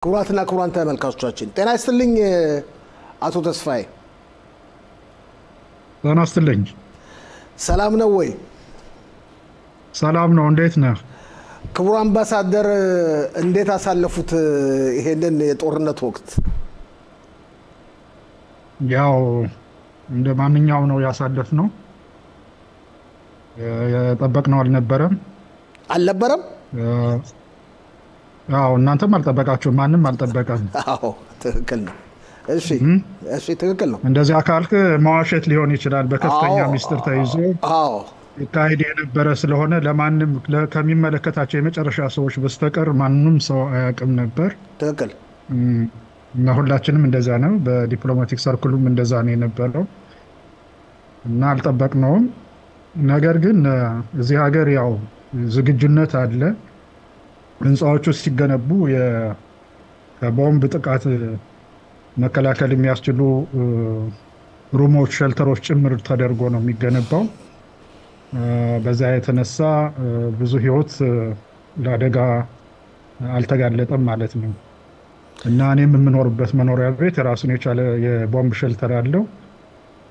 ክቡራትና ክቡራን ተመልካቾቻችን ጤና ይስጥልኝ። አቶ ተስፋዬ ጤና ይስጥልኝ። ሰላም ነው ወይ? ሰላም ነው። እንዴት ነህ? ክቡር አምባሳደር እንዴት አሳለፉት ይሄንን የጦርነት ወቅት? ያው እንደ ማንኛውም ነው ያሳለፍነው። የጠበቅነው አልነበረም። አዎ እናንተም አልጠበቃችሁም፣ ማንም አልጠበቀም። አዎ ትክክል ነው። እሺ ትክክል ነው። እንደዚህ አካልክ መዋሸት ሊሆን ይችላል። በከፍተኛ ሚስጥር ተይዞ ይካሄድ የነበረ ስለሆነ ለማንም ከሚመለከታቸው የመጨረሻ ሰዎች በስተቀር ማንም ሰው አያውቅም ነበር። ትክክል እና ሁላችንም እንደዛ ነው። በዲፕሎማቲክ ሰርክሉም እንደዛ ነው የነበረው እና አልጠበቅነውም። ነገር ግን እዚህ ሀገር ያው ዝግጁነት አለ። ህንፃዎቹ ሲገነቡ የቦምብ ጥቃት መከላከል የሚያስችሉ ሩሞች፣ ሸልተሮች ጭምር ተደርጎ ነው የሚገነባው። በዛ የተነሳ ብዙ ህይወት ለአደጋ አልተጋለጠም ማለት ነው። እና እኔም የምኖርበት መኖሪያ ቤት የራሱን የቻለ የቦምብ ሸልተር አለው።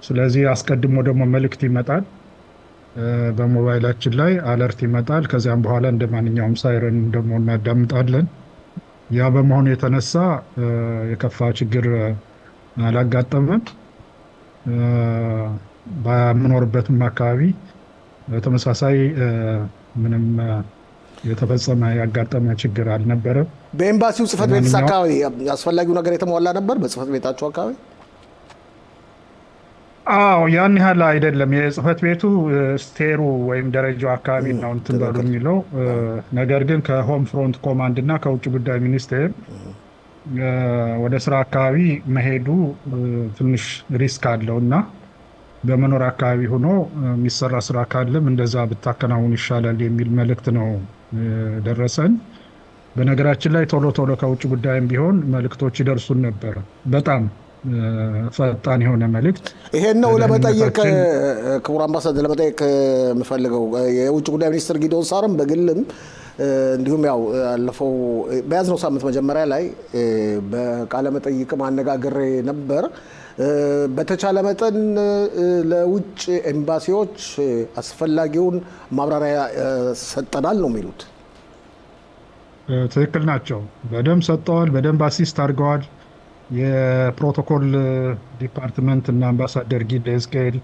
ስለዚህ አስቀድሞ ደግሞ መልእክት ይመጣል በሞባይላችን ላይ አለርት ይመጣል። ከዚያም በኋላ እንደማንኛውም ሳይረን ደግሞ እናዳምጣለን። ያ በመሆኑ የተነሳ የከፋ ችግር አላጋጠመም። በምኖርበትም አካባቢ በተመሳሳይ ምንም የተፈጸመ ያጋጠመ ችግር አልነበረም። በኤምባሲው ጽህፈት ቤት አካባቢ አስፈላጊው ነገር የተሟላ ነበር። በጽህፈት ቤታቸው አካባቢ አዎ ያን ያህል አይደለም። የጽህፈት ቤቱ ስቴሩ ወይም ደረጃው አካባቢ ነው እንትን በሉ የሚለው። ነገር ግን ከሆም ፍሮንት ኮማንድ እና ከውጭ ጉዳይ ሚኒስቴር ወደ ስራ አካባቢ መሄዱ ትንሽ ሪስክ አለው እና በመኖር አካባቢ ሆኖ የሚሰራ ስራ ካለም እንደዛ ብታከናውን ይሻላል የሚል መልእክት ነው ደረሰን። በነገራችን ላይ ቶሎ ቶሎ ከውጭ ጉዳይም ቢሆን መልእክቶች ይደርሱን ነበር። በጣም ፈጣን የሆነ መልእክት። ይሄን ነው ለመጠየቅ ክቡር አምባሳደር ለመጠየቅ የምፈልገው። የውጭ ጉዳይ ሚኒስትር ጊዶን ሳርም በግልም እንዲሁም ያው አለፈው በያዝነው ሳምንት መጀመሪያ ላይ በቃለ መጠይቅ ማነጋገር ነበር። በተቻለ መጠን ለውጭ ኤምባሲዎች አስፈላጊውን ማብራሪያ ሰጠናል ነው የሚሉት። ትክክል ናቸው። በደንብ ሰጥተዋል። በደንብ አሲስት አድርገዋል። የፕሮቶኮል ዲፓርትመንት እና አምባሳደር ጊል ኤዝቄል፣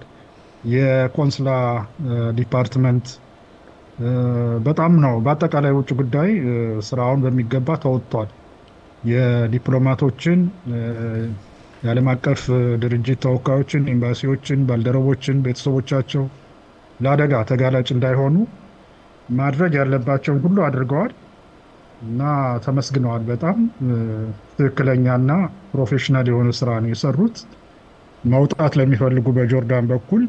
የኮንስላ ዲፓርትመንት በጣም ነው። በአጠቃላይ ውጭ ጉዳይ ስራውን በሚገባ ተወጥቷል። የዲፕሎማቶችን፣ የዓለም አቀፍ ድርጅት ተወካዮችን፣ ኤምባሲዎችን፣ ባልደረቦችን፣ ቤተሰቦቻቸው ለአደጋ ተጋላጭ እንዳይሆኑ ማድረግ ያለባቸውን ሁሉ አድርገዋል እና ተመስግነዋል። በጣም ትክክለኛና ፕሮፌሽናል የሆነ ስራ ነው የሰሩት። መውጣት ለሚፈልጉ በጆርዳን በኩል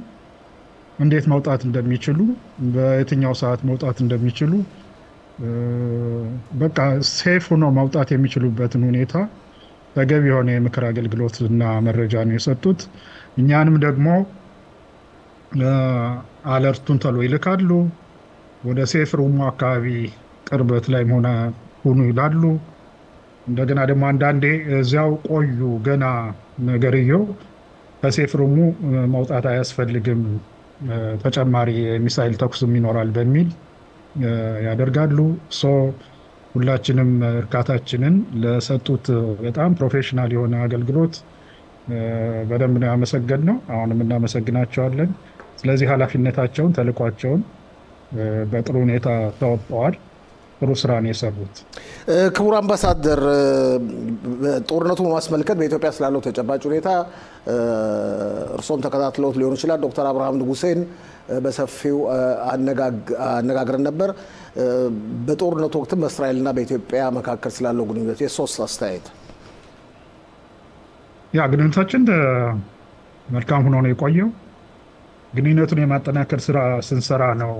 እንዴት መውጣት እንደሚችሉ፣ በየትኛው ሰዓት መውጣት እንደሚችሉ፣ በቃ ሴፍ ሆኖ መውጣት የሚችሉበትን ሁኔታ ተገቢ የሆነ የምክር አገልግሎት እና መረጃ ነው የሰጡት። እኛንም ደግሞ አለርቱን ተሎ ይልካሉ። ወደ ሴፍ ሩሙ አካባቢ ቅርበት ላይ ሆኑ ይላሉ። እንደገና ደግሞ አንዳንዴ እዚያው ቆዩ፣ ገና ነገርየው ከሴፍ ሩሙ መውጣት አያስፈልግም፣ ተጨማሪ የሚሳይል ተኩስም ይኖራል በሚል ያደርጋሉ። ሁላችንም እርካታችንን ለሰጡት በጣም ፕሮፌሽናል የሆነ አገልግሎት በደንብ ነው ያመሰገንነው። አሁንም እናመሰግናቸዋለን። ስለዚህ ኃላፊነታቸውን፣ ተልዕኳቸውን በጥሩ ሁኔታ ተወጥተዋል። ጥሩ ስራ ነው የሰሩት። ክቡር አምባሳደር ጦርነቱ በማስመልከት በኢትዮጵያ ስላለው ተጨባጭ ሁኔታ እርሶም ተከታትለውት ሊሆን ይችላል። ዶክተር አብርሃም ንጉሴን በሰፊው አነጋግረን ነበር። በጦርነቱ ወቅትም በእስራኤልና በኢትዮጵያ መካከል ስላለው ግንኙነት የሶስት አስተያየት። ያ ግንኙነታችን መልካም ሆኖ ነው የቆየው። ግንኙነቱን የማጠናከር ስራ ስንሰራ ነው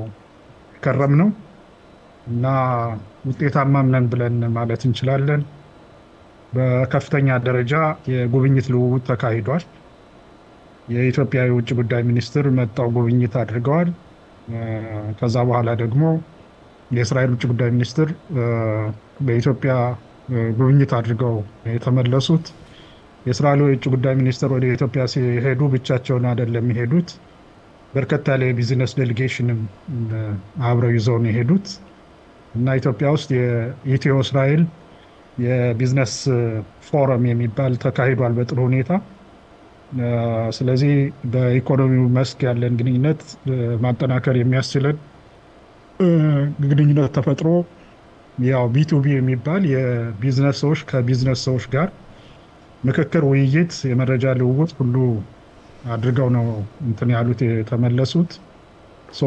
የከረምነው እና ውጤታማም ነን ብለን ማለት እንችላለን። በከፍተኛ ደረጃ የጉብኝት ልውውጥ ተካሂዷል። የኢትዮጵያ የውጭ ጉዳይ ሚኒስትር መጣው ጉብኝት አድርገዋል። ከዛ በኋላ ደግሞ የእስራኤል ውጭ ጉዳይ ሚኒስትር በኢትዮጵያ ጉብኝት አድርገው የተመለሱት። የእስራኤሉ የውጭ ጉዳይ ሚኒስትር ወደ ኢትዮጵያ ሲሄዱ ብቻቸውን አይደለም የሚሄዱት፣ በርከት ያለ የቢዝነስ ዴሊጌሽንም አብረው ይዘው ነው የሄዱት እና ኢትዮጵያ ውስጥ የኢትዮ እስራኤል የቢዝነስ ፎረም የሚባል ተካሂዷል በጥሩ ሁኔታ። ስለዚህ በኢኮኖሚው መስክ ያለን ግንኙነት ማጠናከር የሚያስችለን ግንኙነት ተፈጥሮ ያው ቢቱቢ የሚባል የቢዝነስ ሰዎች ከቢዝነስ ሰዎች ጋር ምክክር፣ ውይይት፣ የመረጃ ልውውጥ ሁሉ አድርገው ነው እንትን ያሉት የተመለሱት።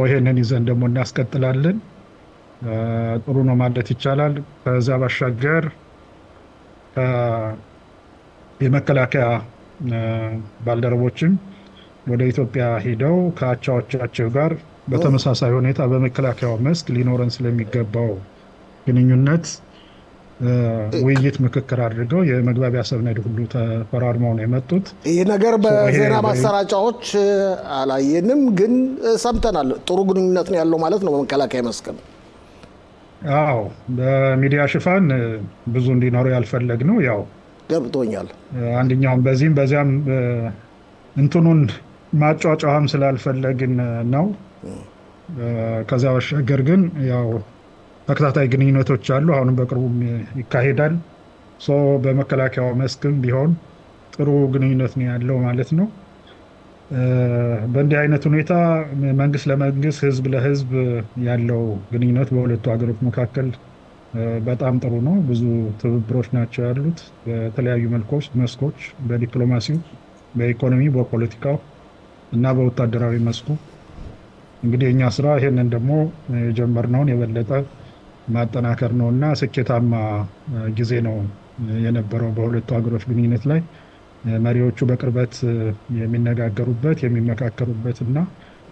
ይሄንን ይዘን ደግሞ እናስቀጥላለን። ጥሩ ነው ማለት ይቻላል። ከዛ ባሻገር የመከላከያ ባልደረቦችም ወደ ኢትዮጵያ ሄደው ከአቻዎቻቸው ጋር በተመሳሳይ ሁኔታ በመከላከያው መስክ ሊኖረን ስለሚገባው ግንኙነት ውይይት፣ ምክክር አድርገው የመግባቢያ ሰነድ ሁሉ ተፈራርመው ነው የመጡት። ይህ ነገር በዜና ማሰራጫዎች አላየንም፣ ግን ሰምተናል። ጥሩ ግንኙነት ነው ያለው ማለት ነው በመከላከያ መስክ። አዎ፣ በሚዲያ ሽፋን ብዙ እንዲኖሩ ያልፈለግ ነው ያው ገብቶኛል። አንደኛውም በዚህም በዚያም እንትኑን ማጫጫሃም ስላልፈለግን ነው። ከዛ ባሻገር ግን ያው ተከታታይ ግንኙነቶች አሉ፣ አሁንም በቅርቡም ይካሄዳል። በመከላከያው መስክም ቢሆን ጥሩ ግንኙነት ነው ያለው ማለት ነው። በእንዲህ አይነት ሁኔታ መንግስት ለመንግስት፣ ህዝብ ለህዝብ ያለው ግንኙነት በሁለቱ ሀገሮች መካከል በጣም ጥሩ ነው። ብዙ ትብብሮች ናቸው ያሉት በተለያዩ መስኮች፣ በዲፕሎማሲው፣ በኢኮኖሚ፣ በፖለቲካው እና በወታደራዊ መስኩ። እንግዲህ የኛ ስራ ይሄንን ደግሞ የጀመርነውን የበለጠ ማጠናከር ነው እና ስኬታማ ጊዜ ነው የነበረው በሁለቱ ሀገሮች ግንኙነት ላይ መሪዎቹ በቅርበት የሚነጋገሩበት፣ የሚመካከሩበት እና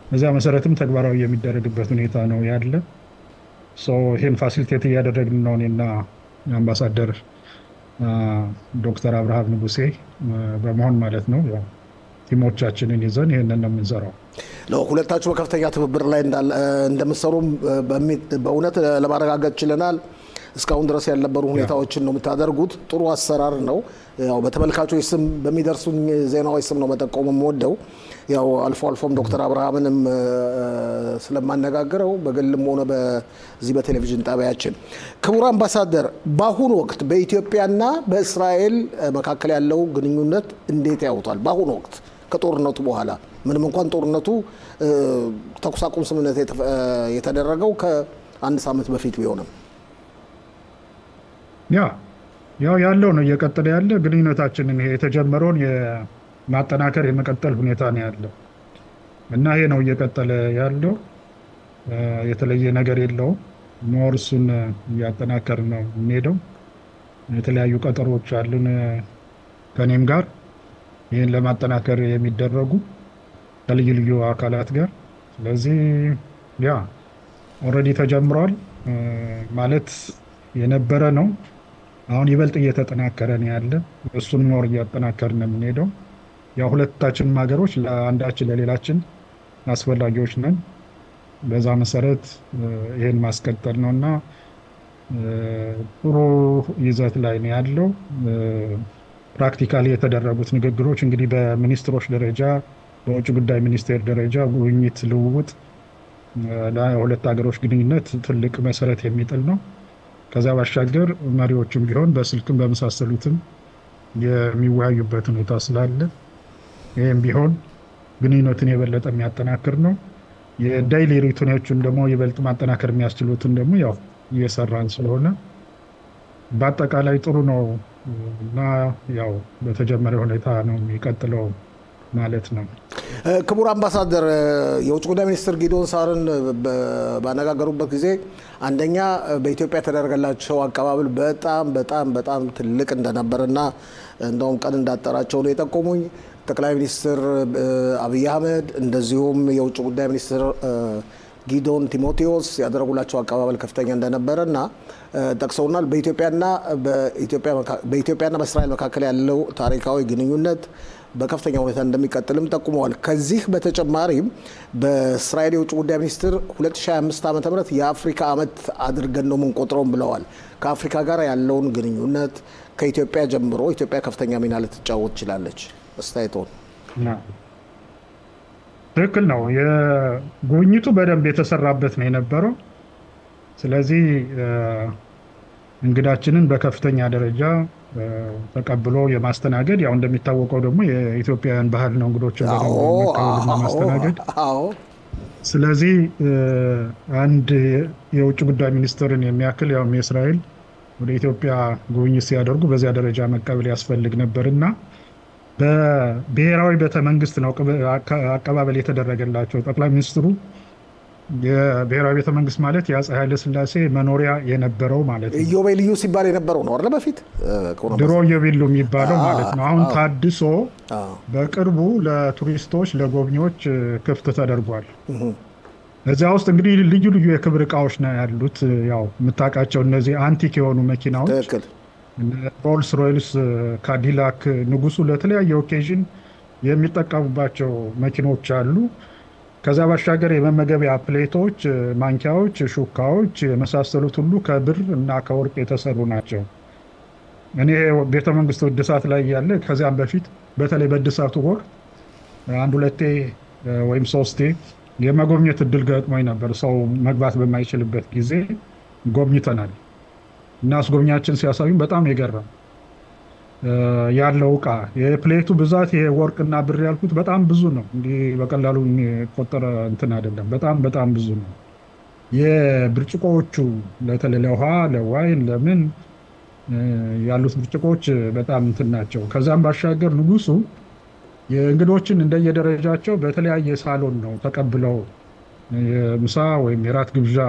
በዚያ መሰረትም ተግባራዊ የሚደረግበት ሁኔታ ነው ያለ። ይህን ፋሲሊቴት እያደረግን ነው እኔና አምባሳደር ዶክተር አብርሃም ንጉሴ በመሆን ማለት ነው። ቲሞቻችንን ይዘን ይህንን ነው የምንሰራው። ሁለታችሁ በከፍተኛ ትብብር ላይ እንደምትሰሩም በእውነት ለማረጋገጥ ችለናል። እስካሁን ድረስ ያልነበሩ ሁኔታዎችን ነው የምታደርጉት። ጥሩ አሰራር ነው። ያው በተመልካቾች ስም በሚደርሱኝ ዜናዎች ስም ነው መጠቆም የምወደው። ያው አልፎ አልፎም ዶክተር አብርሃምንም ስለማነጋግረው በግልም ሆነ በዚህ በቴሌቪዥን ጣቢያችን። ክቡር አምባሳደር፣ በአሁኑ ወቅት በኢትዮጵያና በእስራኤል መካከል ያለው ግንኙነት እንዴት ያውታል? በአሁኑ ወቅት ከጦርነቱ በኋላ ምንም እንኳን ጦርነቱ ተኩስ አቁም ስምምነት የተደረገው ከአንድ ሳምንት በፊት ቢሆንም ያው ያለው ነው እየቀጠለ ያለ ግንኙነታችንን የተጀመረውን የማጠናከር የመቀጠል ሁኔታ ነው ያለው እና ይሄ ነው እየቀጠለ ያለው። የተለየ ነገር የለውም። ሞር እሱን እያጠናከር ነው የምንሄደው። የተለያዩ ቀጠሮች አሉን ከኔም ጋር ይህን ለማጠናከር የሚደረጉ ከልዩ ልዩ አካላት ጋር። ስለዚህ ኦልሬዲ ተጀምሯል ማለት የነበረ ነው። አሁን ይበልጥ እየተጠናከረ ነው ያለ። እሱን ሞር እያጠናከር ነው የምንሄደው። ያው ሁለታችንም ሀገሮች ለአንዳችን ለሌላችን አስፈላጊዎች ነን። በዛ መሰረት ይሄን ማስቀጠል ነውና ጥሩ ይዘት ላይ ነው ያለው። ፕራክቲካሊ የተደረጉት ንግግሮች እንግዲህ በሚኒስትሮች ደረጃ፣ በውጭ ጉዳይ ሚኒስቴር ደረጃ ጉብኝት፣ ልውውጥ ለሁለት ሀገሮች ግንኙነት ትልቅ መሰረት የሚጥል ነው። ከዛ ባሻገር መሪዎችም ቢሆን በስልክም በመሳሰሉትም የሚወያዩበት ሁኔታ ስላለ ይህም ቢሆን ግንኙነትን የበለጠ የሚያጠናክር ነው። የዳይሊ ሩቲኖችን ደግሞ ይበልጥ ማጠናከር የሚያስችሉትን ደግሞ ያው እየሰራን ስለሆነ በአጠቃላይ ጥሩ ነው እና ያው በተጀመረ ሁኔታ ነው የሚቀጥለው ማለት ነው። ክቡር አምባሳደር፣ የውጭ ጉዳይ ሚኒስትር ጊዶን ሳርን ባነጋገሩበት ጊዜ አንደኛ በኢትዮጵያ የተደረገላቸው አቀባበል በጣም በጣም በጣም ትልቅ እንደነበርና እንደውም ቀን እንዳጠራቸው ነው የጠቆሙኝ። ጠቅላይ ሚኒስትር አብይ አህመድ እንደዚሁም የውጭ ጉዳይ ሚኒስትር ጊዶን ቲሞቴዎስ ያደረጉላቸው አቀባበል ከፍተኛ እንደነበረና ጠቅሰውናል። በኢትዮጵያና በእስራኤል መካከል ያለው ታሪካዊ ግንኙነት በከፍተኛ ሁኔታ እንደሚቀጥልም ጠቁመዋል። ከዚህ በተጨማሪም በእስራኤል የውጭ ጉዳይ ሚኒስትር 2025 ዓ.ም የአፍሪካ ዓመት አድርገን ነው የምንቆጥረውም ብለዋል። ከአፍሪካ ጋር ያለውን ግንኙነት ከኢትዮጵያ ጀምሮ ኢትዮጵያ ከፍተኛ ሚና ልትጫወት ትችላለች። አስተያየቶን? ትክክል ነው። የጉብኝቱ በደንብ የተሰራበት ነው የነበረው። ስለዚህ እንግዳችንን በከፍተኛ ደረጃ ተቀብሎ የማስተናገድ ያው እንደሚታወቀው ደግሞ የኢትዮጵያውያን ባህል ነው እንግዶችን በደንብ ማስተናገድ። ስለዚህ አንድ የውጭ ጉዳይ ሚኒስትርን የሚያክል ያው የእስራኤል ወደ ኢትዮጵያ ጉብኝት ሲያደርጉ በዚያ ደረጃ መቀበል ያስፈልግ ነበርና በብሔራዊ ቤተ መንግስት ነው አቀባበል የተደረገላቸው። ጠቅላይ ሚኒስትሩ የብሔራዊ ቤተ መንግስት ማለት የአፄ ኃይለ ሥላሴ መኖሪያ የነበረው ማለት ነው። ኢዮቤልዩ ሲባል የነበረው ነው አይደል? በፊት ድሮ ኢዮቤልዩ የሚባለው ማለት ነው። አሁን ታድሶ በቅርቡ ለቱሪስቶች ለጎብኚዎች ክፍት ተደርጓል። እዚያ ውስጥ እንግዲህ ልዩ ልዩ የክብር እቃዎች ነው ያሉት። ያው የምታውቃቸው እነዚህ አንቲክ የሆኑ መኪናዎች ሮልስ ሮይስ፣ ካዲላክ ንጉሱ ለተለያየ ኦኬዥን የሚጠቀሙባቸው መኪኖች አሉ። ከዛ ባሻገር የመመገቢያ ፕሌቶች፣ ማንኪያዎች፣ ሹካዎች የመሳሰሉት ሁሉ ከብር እና ከወርቅ የተሰሩ ናቸው። እኔ ቤተ መንግስቱ እድሳት ላይ ያለ ከዚያም በፊት በተለይ በእድሳቱ ወቅት አንድ ሁለቴ ወይም ሶስቴ የመጎብኘት እድል ገጥሞኝ ነበር። ሰው መግባት በማይችልበት ጊዜ ጎብኝተናል እና አስጎብኛችን ሲያሳዩን በጣም የገረም ያለው እቃ የፕሌቱ ብዛት የወርቅና ብር ያልኩት በጣም ብዙ ነው። እንዲህ በቀላሉ የሚቆጠር እንትን አይደለም። በጣም ብዙ ነው። የብርጭቆዎቹ ለተለይ ለውሃ ለዋይን ለምን ያሉት ብርጭቆዎች በጣም እንትን ናቸው። ከዛም ባሻገር ንጉሱ የእንግዶችን እንደየደረጃቸው በተለያየ ሳሎን ነው ተቀብለው የምሳ ወይም የራት ግብዣ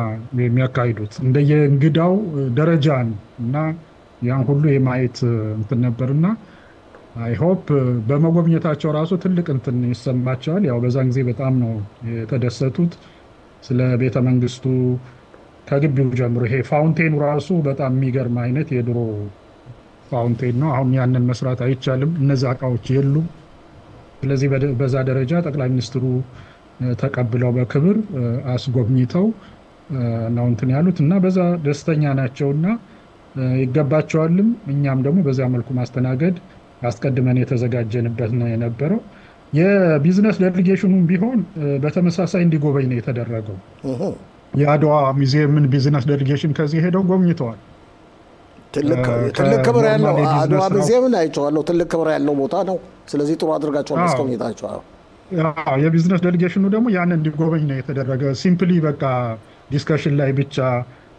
የሚያካሂዱት እንደየእንግዳው ደረጃን እና ያን ሁሉ የማየት እንትን ነበርና አይ ሆፕ በመጎብኘታቸው ራሱ ትልቅ እንትን ይሰማቸዋል። ያው በዛን ጊዜ በጣም ነው የተደሰቱት። ስለ ቤተ መንግስቱ ከግቢው ጀምሮ ይሄ ፋውንቴኑ ራሱ በጣም የሚገርም አይነት የድሮ ፋውንቴን ነው። አሁን ያንን መስራት አይቻልም፣ እነዛ እቃዎች የሉም። ስለዚህ በዛ ደረጃ ጠቅላይ ሚኒስትሩ ተቀብለው በክብር አስጎብኝተው ነው እንትን ያሉት እና በዛ ደስተኛ ናቸውና ይገባቸዋልም። እኛም ደግሞ በዛ መልኩ ማስተናገድ አስቀድመን የተዘጋጀንበት ነው የነበረው። የቢዝነስ ዴሊጌሽኑም ቢሆን በተመሳሳይ እንዲጎበኝ ነው የተደረገው። የአድዋ ሙዚየምን ቢዝነስ ዴሊጌሽን ከዚህ ሄደው ጎብኝተዋል። ትልቅ ክብር ያለው አድዋ ሙዚየምን አይቼዋለሁ። ትልቅ ክብር ያለው ቦታ ነው። ስለዚህ ጥሩ አድርጋቸዋል አስጎብኝታቸዋል። የቢዝነስ ዴሊጌሽኑ ደግሞ ያን እንዲጎበኝ ነው የተደረገ። ሲምፕሊ በቃ ዲስከሽን ላይ ብቻ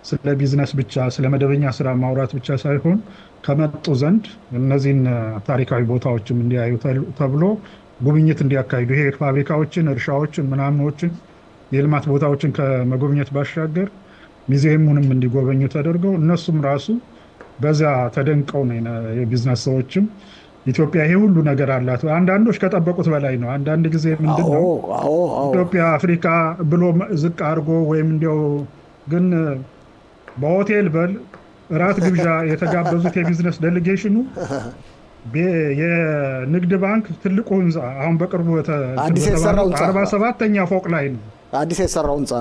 ስለ ቢዝነስ ብቻ ስለ መደበኛ ስራ ማውራት ብቻ ሳይሆን ከመጡ ዘንድ እነዚህን ታሪካዊ ቦታዎችም እንዲያዩ ተብሎ ጉብኝት እንዲያካሂዱ ይሄ ፋብሪካዎችን፣ እርሻዎችን፣ ምናምኖችን የልማት ቦታዎችን ከመጎብኘት ባሻገር ሙዚየሙንም እንዲጎበኙ ተደርገው እነሱም ራሱ በዛ ተደንቀው ነው የቢዝነስ ሰዎችም ኢትዮጵያ ይሄ ሁሉ ነገር አላት። አንዳንዶች ከጠበቁት በላይ ነው። አንዳንድ ጊዜ ምንድነው ኢትዮጵያ አፍሪካ ብሎ ዝቅ አድርጎ ወይም እንዲያው ግን በሆቴል በል ራት ግብዣ የተጋበዙት የቢዝነስ ዴሊጌሽኑ የንግድ ባንክ ትልቁ ህንፃ አሁን በቅርቡ 47ኛ ፎቅ ላይ ነው አዲስ የሰራው ህንፃ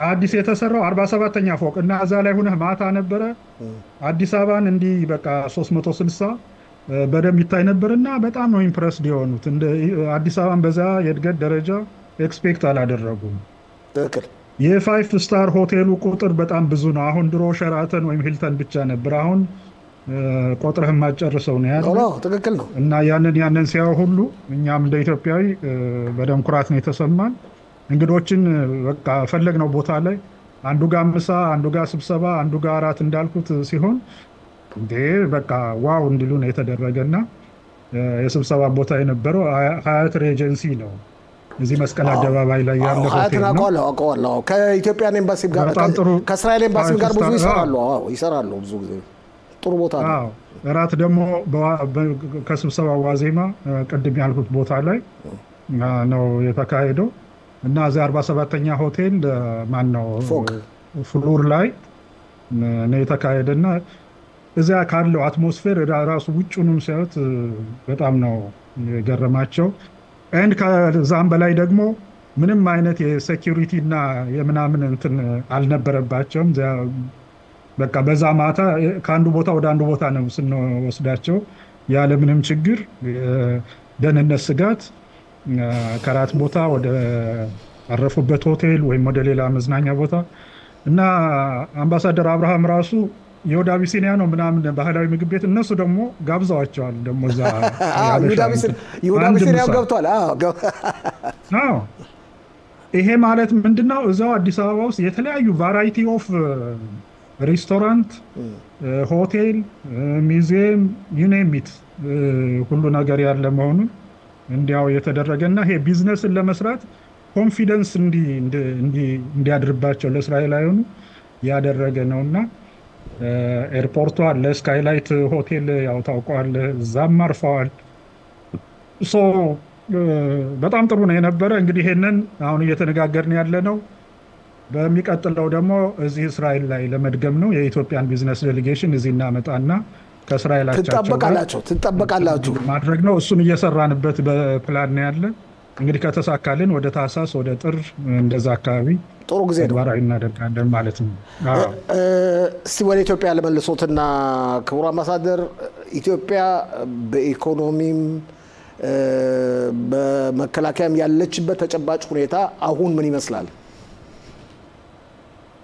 አዲስ የተሰራው 47ኛ ፎቅ እና እዛ ላይ ሆነህ ማታ ነበረ አዲስ አበባን እንዲህ በቃ 360 በደንብ ይታይ ነበርና በጣም ነው ኢምፕረስድ የሆኑት። እንደ አዲስ አበባን በዛ የእድገት ደረጃ ኤክስፔክት አላደረጉም። ትክክል። የፋይቭ ስታር ሆቴሉ ቁጥር በጣም ብዙ ነው። አሁን ድሮ ሸራተን ወይም ሂልተን ብቻ ነበር። አሁን ቆጥረህ ማጨርሰው ነው ያለው። ትክክል ነው። እና ያንን ሲያዩ ሁሉ እኛም እንደ ኢትዮጵያዊ በደም ኩራት ነው የተሰማን። እንግዶችን በቃ ፈለግነው ቦታ ላይ አንዱ ጋር ምሳ፣ አንዱ ጋር ስብሰባ፣ አንዱ ጋር አራት እንዳልኩት ሲሆን በቃ ዋው እንዲሉ ነው የተደረገና የስብሰባ ቦታ የነበረው ሀያት ሬጀንሲ ነው። እዚህ መስቀል አደባባይ ላይ ያለ ሆቴል ነው። ከኢትዮጵያን ኤምባሲ ጋር ከእስራኤል ኤምባሲ ጋር ብዙ ይሰራሉ ብዙ ጊዜ ጥሩ ቦታ ነው። እራት ደግሞ ከስብሰባ ዋዜማ ቅድም ያልኩት ቦታ ላይ ነው የተካሄደው። እና እዚያ 47ኛ ሆቴል ማን ነው ፎቅ ፍሎር ላይ ነው የተካሄደና እዚያ ካለው አትሞስፌር ራሱ ውጭውንም ሲያዩት በጣም ነው የገረማቸው። ኤንድ ከዛም በላይ ደግሞ ምንም አይነት የሴኩሪቲ እና የምናምን እንትን አልነበረባቸውም። በቃ በዛ ማታ ከአንዱ ቦታ ወደ አንዱ ቦታ ነው ስንወስዳቸው ያለ ምንም ችግር ደህንነት ስጋት ከራት ቦታ ወደ አረፉበት ሆቴል ወይም ወደ ሌላ መዝናኛ ቦታ እና አምባሳደር አብርሃም ራሱ የወደ አቢሲኒያ ነው ምናምን ባህላዊ ምግብ ቤት እነሱ ደግሞ ጋብዘዋቸዋል። ደግሞ እዛ ይሁዳ አቢሲኒያ ገብቷል። አዎ ይሄ ማለት ምንድነው? እዛው አዲስ አበባ ውስጥ የተለያዩ ቫራይቲ ኦፍ ሬስቶራንት፣ ሆቴል፣ ሚውዚየም ዩኔሚት ሁሉ ነገር ያለ መሆኑን እንዲያው የተደረገና ይሄ ቢዝነስን ለመስራት ኮንፊደንስ እንዲያድርባቸው ለእስራኤላውያኑ ያደረገ ነውና ኤርፖርቱ አለ፣ ስካይላይት ሆቴል ያው ታውቀዋል፣ እዛም አርፈዋል። በጣም ጥሩ ነው የነበረ። እንግዲህ ይሄንን አሁን እየተነጋገርን ያለ ነው። በሚቀጥለው ደግሞ እዚህ እስራኤል ላይ ለመድገም ነው። የኢትዮጵያን ቢዝነስ ዴሌጌሽን እዚህ እናመጣና ከእስራኤል አቻቸው ትጠበቃላችሁ ማድረግ ነው። እሱን እየሰራንበት በፕላን ነው ያለ። እንግዲህ ከተሳካልን ወደ ታህሳስ ወደ ጥር እንደዛ አካባቢ ጥሩ ጊዜ ነው ተግባራዊ እናደርጋለን ማለት ነው። እስቲ ወደ ኢትዮጵያ ለመልሶትና ክቡር አምባሳደር፣ ኢትዮጵያ በኢኮኖሚም በመከላከያም ያለችበት ተጨባጭ ሁኔታ አሁን ምን ይመስላል?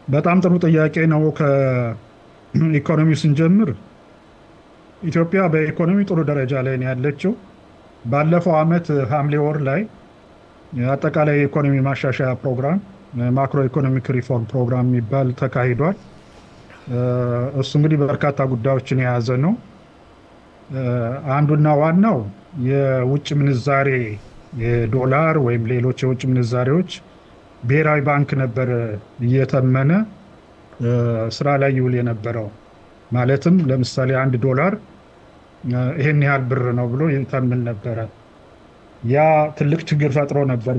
በጣም ጥሩ ጥያቄ ነው። ከኢኮኖሚው ስንጀምር ኢትዮጵያ በኢኮኖሚ ጥሩ ደረጃ ላይ ነው ያለችው። ባለፈው ዓመት ሐምሌ ወር ላይ አጠቃላይ የኢኮኖሚ ማሻሻያ ፕሮግራም ማክሮ ኢኮኖሚክ ሪፎርም ፕሮግራም የሚባል ተካሂዷል። እሱ እንግዲህ በርካታ ጉዳዮችን የያዘ ነው። አንዱና ዋናው የውጭ ምንዛሬ የዶላር ወይም ሌሎች የውጭ ምንዛሬዎች ብሔራዊ ባንክ ነበር እየተመነ ስራ ላይ ይውል የነበረው። ማለትም ለምሳሌ $1 ይሄን ያህል ብር ነው ብሎ ይተምን ነበረ። ያ ትልቅ ችግር ፈጥሮ ነበር።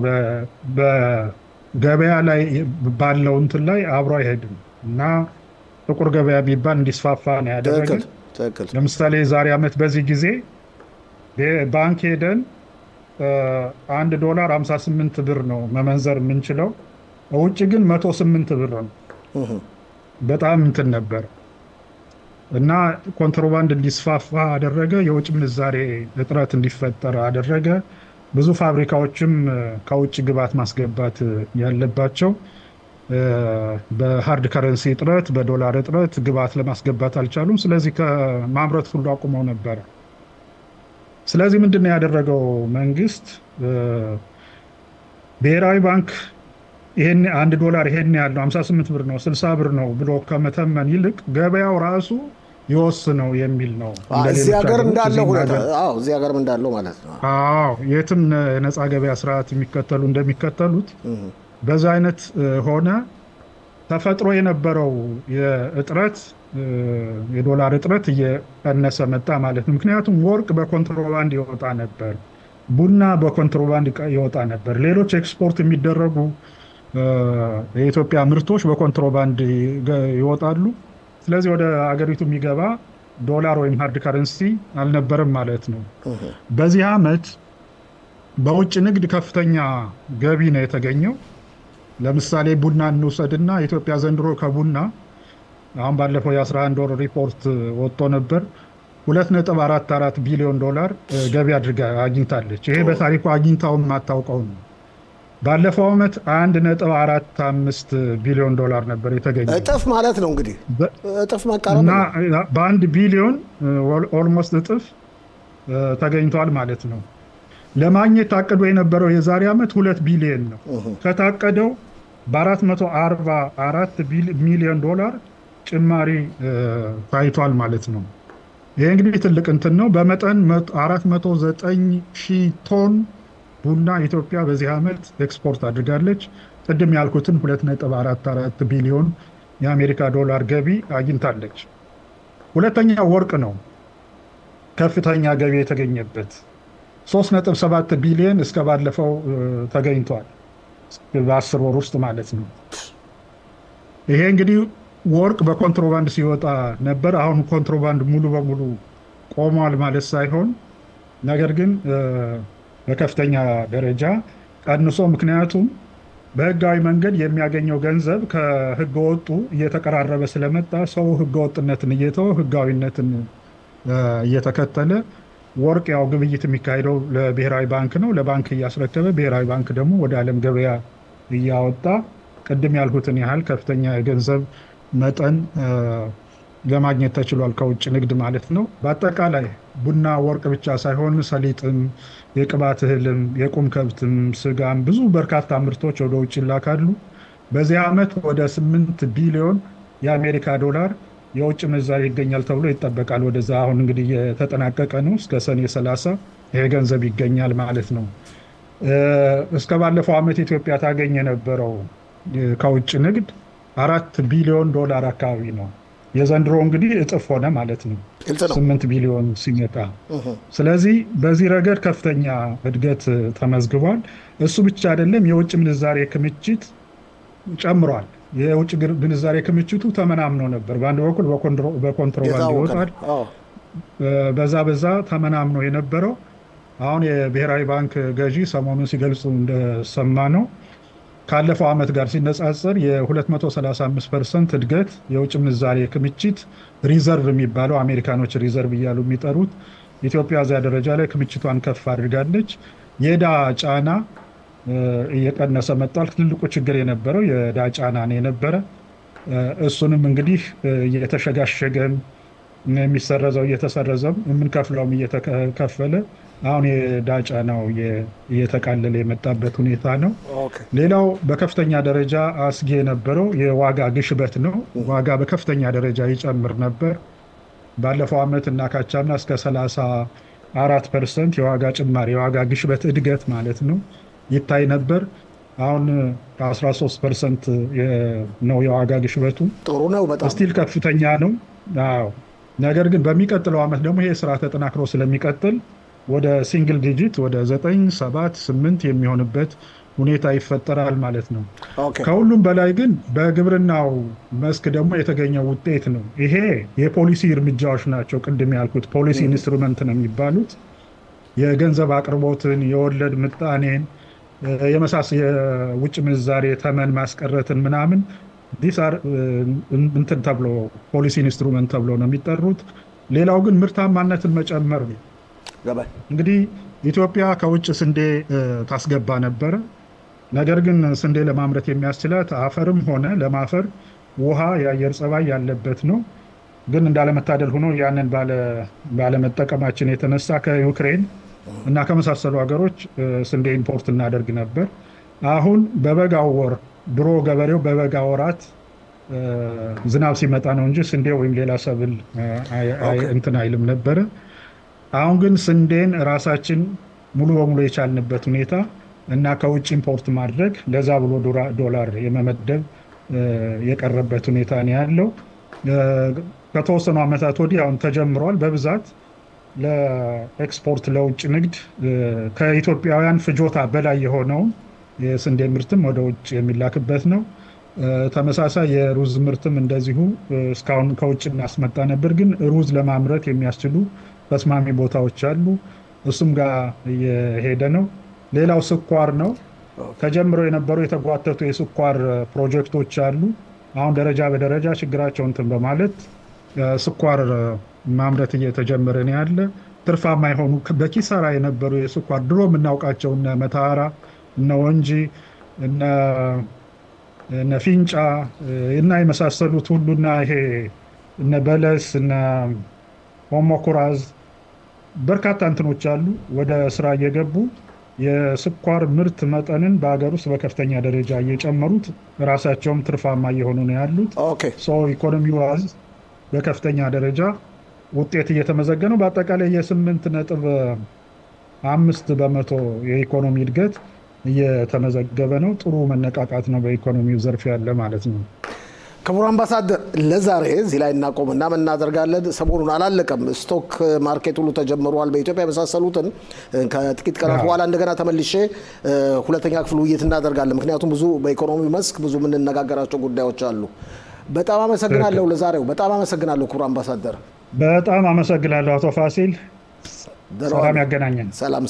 በገበያ ላይ ባለው እንትን ላይ አብሮ አይሄድም እና ጥቁር ገበያ ቢባል እንዲስፋፋ ነው ያደረገ። ለምሳሌ ዛሬ ዓመት በዚህ ጊዜ ባንክ ሄደን $1 58 ብር ነው መመንዘር የምንችለው። ውጭ ግን 108 ብር ነው። በጣም እንትን ነበር እና ኮንትሮባንድ እንዲስፋፋ አደረገ። የውጭ ምንዛሬ እጥረት እንዲፈጠር አደረገ። ብዙ ፋብሪካዎችም ከውጭ ግብዓት ማስገባት ያለባቸው በሃርድ ከረንሲ እጥረት፣ በዶላር እጥረት ግብዓት ለማስገባት አልቻሉም። ስለዚህ ከማምረት ሁሉ አቁመው ነበረ። ስለዚህ ምንድን ነው ያደረገው መንግስት? ብሔራዊ ባንክ ይሄን $1 ይሄን ያለው 58 ብር ነው 60 ብር ነው ብሎ ከመተመን ይልቅ ገበያው ራሱ ይወስነው የሚል ነው። እዚህ ሀገር እንዳለው ሁኔታ እዚህ ሀገርም እንዳለው ማለት ነው። የትም ነፃ ገበያ ስርዓት የሚከተሉ እንደሚከተሉት በዛ አይነት ሆነ። ተፈጥሮ የነበረው የእጥረት የዶላር እጥረት እየቀነሰ መጣ ማለት ነው። ምክንያቱም ወርቅ በኮንትሮባንድ ይወጣ ነበር፣ ቡና በኮንትሮባንድ ይወጣ ነበር፣ ሌሎች ኤክስፖርት የሚደረጉ የኢትዮጵያ ምርቶች በኮንትሮባንድ ይወጣሉ። ስለዚህ ወደ አገሪቱ የሚገባ ዶላር ወይም ሃርድ ከረንሲ አልነበረም ማለት ነው። በዚህ ዓመት በውጭ ንግድ ከፍተኛ ገቢ ነው የተገኘው። ለምሳሌ ቡና እንውሰድና ኢትዮጵያ ዘንድሮ ከቡና አሁን ባለፈው የ11 ወር ሪፖርት ወጥቶ ነበር $2.44 ቢሊዮን ገቢ አግኝታለች። ይሄ በታሪኩ አግኝታውም ማታውቀው ነው። ባለፈው ዓመት $1.45 ቢሊዮን ነበር የተገኘው። እጥፍ ማለት ነው እንግዲህ እጥፍ መቃረብ እና በ1 ቢሊዮን ኦልሞስት እጥፍ ተገኝቷል ማለት ነው። ለማግኘት ታቅዶ የነበረው የዛሬ ዓመት 2 ቢሊዮን ነው። ከታቀደው $444 ሚሊዮን ጭማሪ ታይቷል ማለት ነው። ይሄ እንግዲህ ትልቅ እንትን ነው። በመጠን 409,000 ቶን ቡና ኢትዮጵያ በዚህ ዓመት ኤክስፖርት አድርጋለች። ቅድም ያልኩትን $2.44 ቢሊዮን የአሜሪካ ዶላር ገቢ አግኝታለች። ሁለተኛ ወርቅ ነው ከፍተኛ ገቢ የተገኘበት 3.7 ቢሊዮን እስከ ባለፈው ተገኝቷል። በ10 ወር ውስጥ ማለት ነው። ይሄ እንግዲህ ወርቅ በኮንትሮባንድ ሲወጣ ነበር። አሁን ኮንትሮባንድ ሙሉ በሙሉ ቆሟል ማለት ሳይሆን ነገር ግን በከፍተኛ ደረጃ ቀንሶ ምክንያቱም በህጋዊ መንገድ የሚያገኘው ገንዘብ ከህገወጡ እየተቀራረበ ስለመጣ ሰው ህገወጥነትን እየተወ ህጋዊነትን እየተከተለ ወርቅ ያው ግብይት የሚካሄደው ለብሔራዊ ባንክ ነው። ለባንክ እያስረከበ ብሔራዊ ባንክ ደግሞ ወደ ዓለም ገበያ እያወጣ ቅድም ያልኩትን ያህል ከፍተኛ የገንዘብ መጠን ለማግኘት ተችሏል ከውጭ ንግድ ማለት ነው። በአጠቃላይ ቡና፣ ወርቅ ብቻ ሳይሆን ሰሊጥም፣ የቅባት እህልም፣ የቁም ከብትም፣ ስጋም ብዙ በርካታ ምርቶች ወደ ውጭ ይላካሉ። በዚህ ዓመት ወደ 8 ቢሊዮን የአሜሪካ ዶላር የውጭ ምንዛሪ ይገኛል ተብሎ ይጠበቃል። ወደዛ አሁን እንግዲህ የተጠናቀቀ ነው። እስከ ሰኔ 30 ይሄ ገንዘብ ይገኛል ማለት ነው። እስከ ባለፈው ዓመት ኢትዮጵያ ታገኝ የነበረው ከውጭ ንግድ 4 ቢሊዮን ዶላር አካባቢ ነው። የዘንድሮ እንግዲህ እጥፍ ሆነ ማለት ነው 8 ቢሊዮን ሲመጣ። ስለዚህ በዚህ ረገድ ከፍተኛ እድገት ተመዝግቧል። እሱ ብቻ አይደለም፣ የውጭ ምንዛሬ ክምችት ጨምሯል። የውጭ ምንዛሬ ክምችቱ ተመናምኖ ነበር። በአንድ በኩል በኮንትሮባንድ ይወጣል፣ በዛ ተመናምኖ የነበረው አሁን የብሔራዊ ባንክ ገዢ ሰሞኑን ሲገልጹ እንደሰማ ነው ካለፈው ዓመት ጋር ሲነጻጸር የ235% እድገት የውጭ ምንዛሬ ክምችት ሪዘርቭ የሚባለው አሜሪካኖች ሪዘርቭ እያሉ የሚጠሩት ኢትዮጵያ እዚያ ደረጃ ላይ ክምችቷን ከፍ አድርጋለች። የዕዳ ጫና እየቀነሰ መጥቷል። ትልቁ ችግር የነበረው የዕዳ ጫና ነው የነበረ። እሱንም እንግዲህ እየተሸጋሸገም የሚሰረዘው እየተሰረዘም የምንከፍለውም እየተከፈለ አሁን የዕዳ ጫናው እየተቃለለ የመጣበት ሁኔታ ነው። ሌላው በከፍተኛ ደረጃ አስጊ የነበረው የዋጋ ግሽበት ነው። ዋጋ በከፍተኛ ደረጃ ይጨምር ነበር። ባለፈው ዓመት እና ካቻምና እስከ 34% የዋጋ ጭማሪ የዋጋ ግሽበት እድገት ማለት ነው ይታይ ነበር። አሁን 13% ነው የዋጋ ግሽበቱ። ጥሩ ነው፣ በጣም ስቲል ከፍተኛ ነው። አዎ፣ ነገር ግን በሚቀጥለው ዓመት ደግሞ ይሄ ስራ ተጠናክሮ ስለሚቀጥል ወደ ሲንግል ዲጂት ወደ 9፣ 7፣ 8 የሚሆንበት ሁኔታ ይፈጠራል ማለት ነው። ከሁሉም በላይ ግን በግብርናው መስክ ደግሞ የተገኘው ውጤት ነው። ይሄ የፖሊሲ እርምጃዎች ናቸው። ቅድም ያልኩት ፖሊሲ ኢንስትሩመንት ነው የሚባሉት። የገንዘብ አቅርቦትን፣ የወለድ ምጣኔን የውጭ ምንዛሬ ተመን ማስቀረትን ምናምን ዲሳር እንትን ተብሎ ፖሊሲ ኢንስትሩመንት ተብሎ ነው የሚጠሩት። ሌላው ግን ምርታማነትን መጨመር ነው። እንግዲህ ኢትዮጵያ ከውጭ ስንዴ ታስገባ ነበረ። ነገር ግን ስንዴ ለማምረት የሚያስችላት አፈርም ሆነ ለማፈር ውሃ፣ የአየር ጸባይ ያለበት ነው። ግን እንዳለመታደል ሆኖ ያንን ባለመጠቀማችን የተነሳ ከዩክሬን እና ከመሳሰሉ ሀገሮች ስንዴ ኢምፖርት እናደርግ ነበር። አሁን በበጋው ወር ድሮ ገበሬው በበጋ ወራት ዝናብ ሲመጣ ነው እንጂ ስንዴ ወይም ሌላ ሰብል እንትን አይልም ነበረ። አሁን ግን ስንዴን ራሳችን ሙሉ በሙሉ የቻልንበት ሁኔታ እና ከውጭ ኢምፖርት ማድረግ ለዛ ብሎ ዶላር የመመደብ የቀረበት ሁኔታ ነው ያለው። ከተወሰኑ ዓመታት ወዲህ አሁን ተጀምሯል በብዛት ለኤክስፖርት ለውጭ ንግድ ከኢትዮጵያውያን ፍጆታ በላይ የሆነው የስንዴ ምርትም ወደ ውጭ የሚላክበት ነው። ተመሳሳይ የሩዝ ምርትም እንደዚሁ እስካሁን ከውጭ እናስመጣ ነበር፣ ግን ሩዝ ለማምረት የሚያስችሉ ተስማሚ ቦታዎች አሉ። እሱም ጋር እየሄደ ነው። ሌላው ስኳር ነው። ተጀምረው የነበሩ የተጓተቱ የስኳር ፕሮጀክቶች አሉ። አሁን ደረጃ በደረጃ ችግራቸውን እንትን በማለት ስኳር ማምረት እየተጀመረ ነው ያለ። ትርፋማ የሆኑ በኪሳራ የነበሩ የስኳር ድሮ የምናውቃቸው እነ መተሃራ፣ እነ ወንጂ፣ እነ ፊንጫ እና የመሳሰሉት ሁሉና ይሄ እነ በለስ እና ሆሞኩራዝ በርካታ እንትኖች አሉ ወደ ስራ እየገቡ የስኳር ምርት መጠንን በአገር ውስጥ በከፍተኛ ደረጃ እየጨመሩት ራሳቸውም ትርፋማ እየሆኑ ነው ያሉት። ኢኮኖሚው በከፍተኛ ደረጃ ውጤት እየተመዘገበ ነው። በአጠቃላይ የ8.5 በመቶ የኢኮኖሚ እድገት እየተመዘገበ ነው። ጥሩ መነቃቃት ነው በኢኮኖሚው ዘርፍ ያለ ማለት ነው። ክቡር አምባሳደር ለዛሬ እዚህ ላይ እናቆምና ምን እናደርጋለን? ሰሞኑን አላለቀም ስቶክ ማርኬት ሁሉ ተጀምሯል በኢትዮጵያ መሳሰሉትን ከጥቂት ቀናት በኋላ እንደገና ተመልሼ ሁለተኛ ክፍል ውይይት እናደርጋለን። ምክንያቱም ብዙ በኢኮኖሚ መስክ ብዙ ምን እንነጋገራቸው ጉዳዮች አሉ። በጣም አመሰግናለሁ ለዛሬው። በጣም አመሰግናለሁ ክቡር አምባሳደር። በጣም አመሰግናለሁ አቶ ፋሲል። ሰላም ያገናኘን። ሰላም